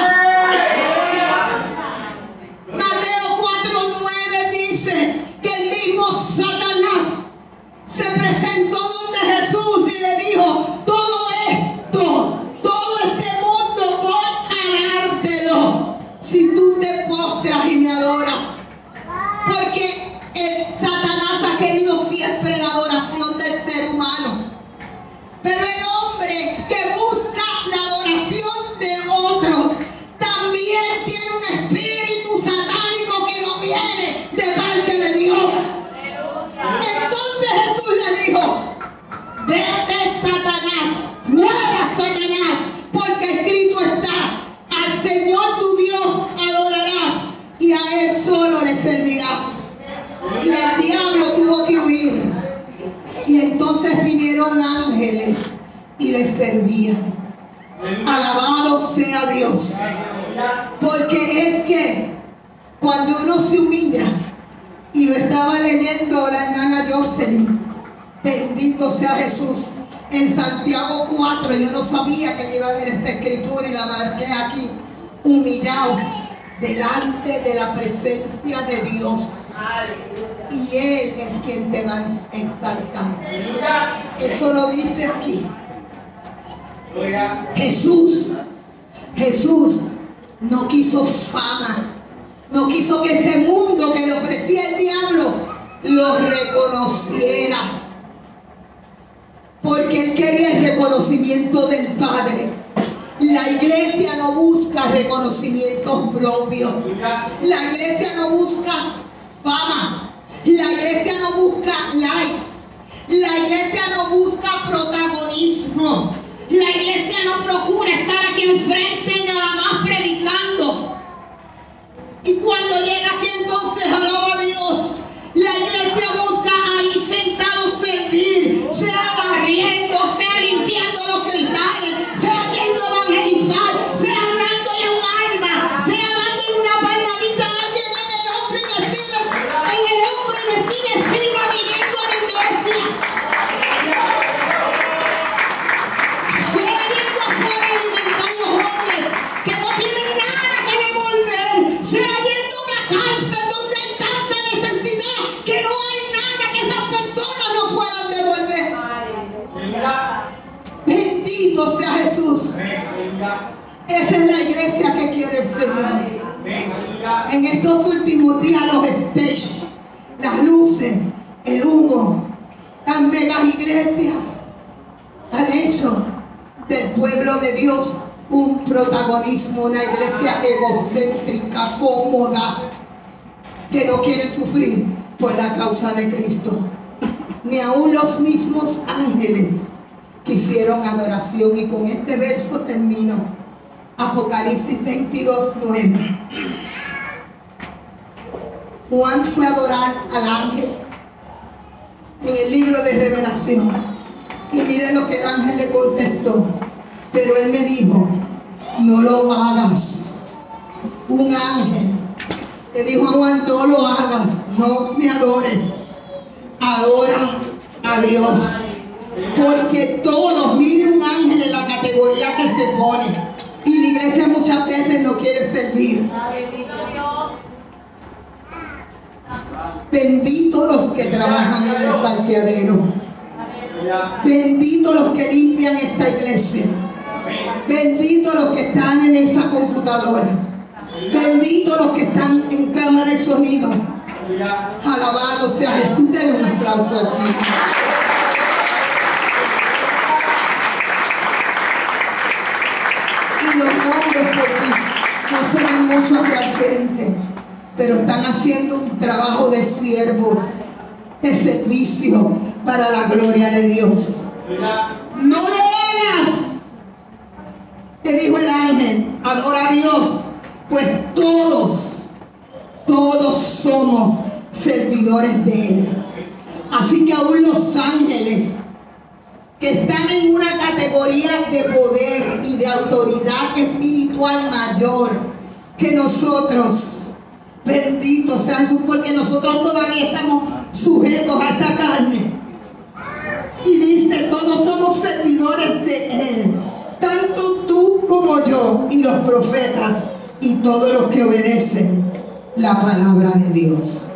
Mateo 4:9 dice que el mismo Satanás se presentó donde Jesús y le dijo: todo este mundo voy a dártelo si tú te postras y me adoras. Porque el Satanás ha querido siempre la adoración del ser humano. Pero el hombre que busca la adoración de otros también tiene un espíritu satánico que no viene de parte de Dios. Entonces Jesús le dijo: vete, Satanás, fuera, Satanás, porque escrito está: al Señor tu Dios adorarás y a Él solo le servirás. Y el diablo tuvo que huir. Y entonces vinieron ángeles y le servían. Alabado sea Dios. Porque es que cuando uno se humilla, y lo estaba leyendo la hermana Jocelyn, bendito sea Jesús, en Santiago 4, yo no sabía que iba a ver esta escritura y la marqué aquí: humillaos delante de la presencia de Dios y Él es quien te va a exaltar. Eso lo dice aquí. Jesús no quiso fama, no quiso que ese mundo que le ofrecía el diablo lo reconociera, porque Él quería el reconocimiento del Padre. La iglesia no busca reconocimientos propios. La iglesia no busca fama. La iglesia no busca likes. La iglesia no busca protagonismo. La iglesia no procura estar aquí enfrente y nada más predicando. Y cuando llega aquí entonces alaba a Dios. La iglesia busca ahí sentado servir, sea barriendo, sea limpiando los cristales, sea yendo a evangelizar, sea hablándole un alma, sea dándole una palmadita a alguien en el hombro y decirle, siga viniendo a la iglesia. Sea yendo afuera a alimentar los jóvenes que no tienen nada que devolver, sea yendo a una cárcel donde hay tanta necesidad que no hay nada que esas personas no puedan devolver. Bendito sea Jesús. Esa es la iglesia que quiere el Señor. En estos últimos días los stages, las luces, el humo, Las megas iglesias han hecho del pueblo de Dios un protagonismo, una iglesia egocéntrica, cómoda, que no quiere sufrir por la causa de Cristo. Ni aún los mismos ángeles quisieron adoración. Y con este verso termino. Apocalipsis 22:9. Juan fue a adorar al ángel en el libro de Revelación. Y miren lo que el ángel le contestó. Pero él me dijo, no lo hagas. Un ángel le dijo a Juan, no lo hagas, no me adores. Adora a Dios. Porque todos, miren un ángel en la categoría que se pone. Y la iglesia muchas veces no quiere servir. Benditos los que trabajan en el parqueadero. Benditos los que limpian esta iglesia. Benditos los que están en esa computadora. Benditos los que están en cámara y sonido. Alabado sea Jesús. Denle un aplauso al Señor. Y los nombres, porque no se ven mucho hacia el frente, pero están haciendo un trabajo de siervos, de servicio para la gloria de Dios. No lo hagas, te dijo el ángel, adora a Dios, pues todos somos servidores de Él. Así que aún los ángeles, que están en una categoría de poder y de autoridad espiritual mayor que nosotros, bendito sea Jesús, porque nosotros todavía estamos sujetos a esta carne. Y dice, todos somos servidores de Él, tanto tú como yo y los profetas y todos los que obedecen la palabra de Dios.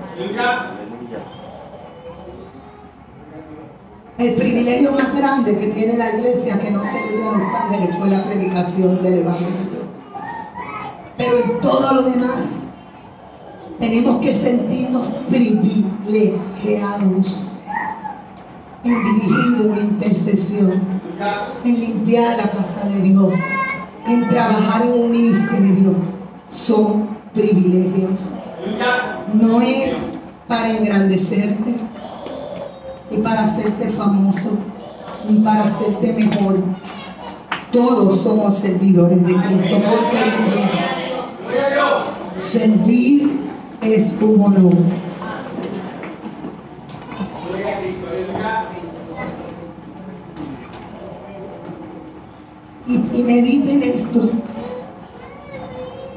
El privilegio más grande que tiene la iglesia, que no se le dio a los ángeles, fue la predicación del evangelio. Pero en todo lo demás tenemos que sentirnos privilegiados en dirigir una intercesión, en limpiar la casa de Dios, en trabajar en un ministerio. Son privilegios. No es para engrandecerte, ni para hacerte famoso, ni para hacerte mejor. Todos somos servidores de Cristo. Ponte de pie. Servir es un honor. Y mediten esto.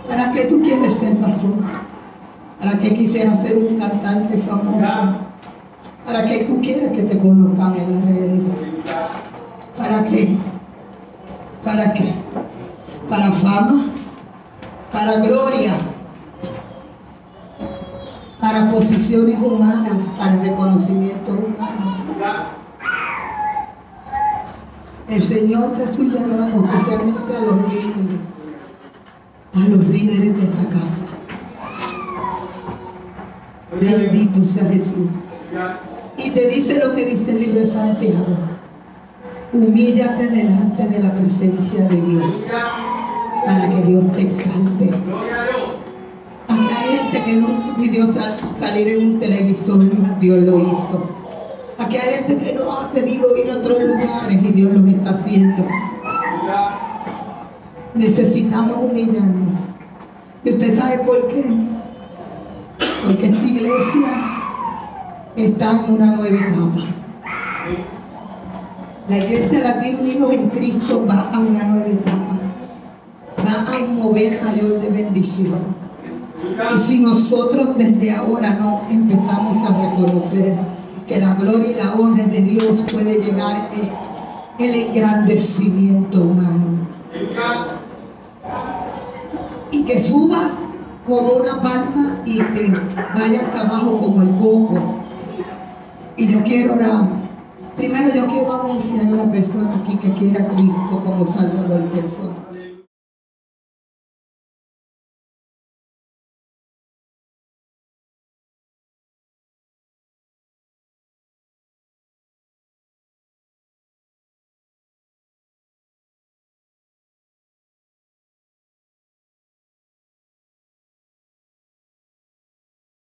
¿Para qué tú quieres ser pastor? ¿Para qué quisieras ser un cantante famoso? ¿Para qué tú quieres que te conozcan en las redes? ¿Para qué? ¿Para qué? ¿Para fama? ¿Para gloria? ¿Para posiciones humanas? ¿Para reconocimiento humano? El Señor Jesús llamó especialmente a los líderes de esta casa. Bendito sea Jesús. Y te dice lo que dice el libro de Santiago: humíllate delante de la presencia de Dios para que Dios te exalte. Acá hay gente que no pidió salir en un televisor, Dios lo hizo. Aquí hay gente que no ha pedido ir a otros lugares y Dios los está haciendo. Necesitamos humillarnos. ¿Y usted sabe por qué? Porque esta iglesia está en una nueva etapa. La iglesia Latina Unidos en Cristo va a una nueva etapa. Va a un mover mayor de bendición. Y si nosotros desde ahora no empezamos a reconocer que la gloria y la honra de Dios puede llegar el engrandecimiento humano, y que subas como una palma y que vayas abajo como el coco. Y yo quiero orar. Primero yo quiero ver si hay una persona aquí que quiera a Cristo como Salvador personal.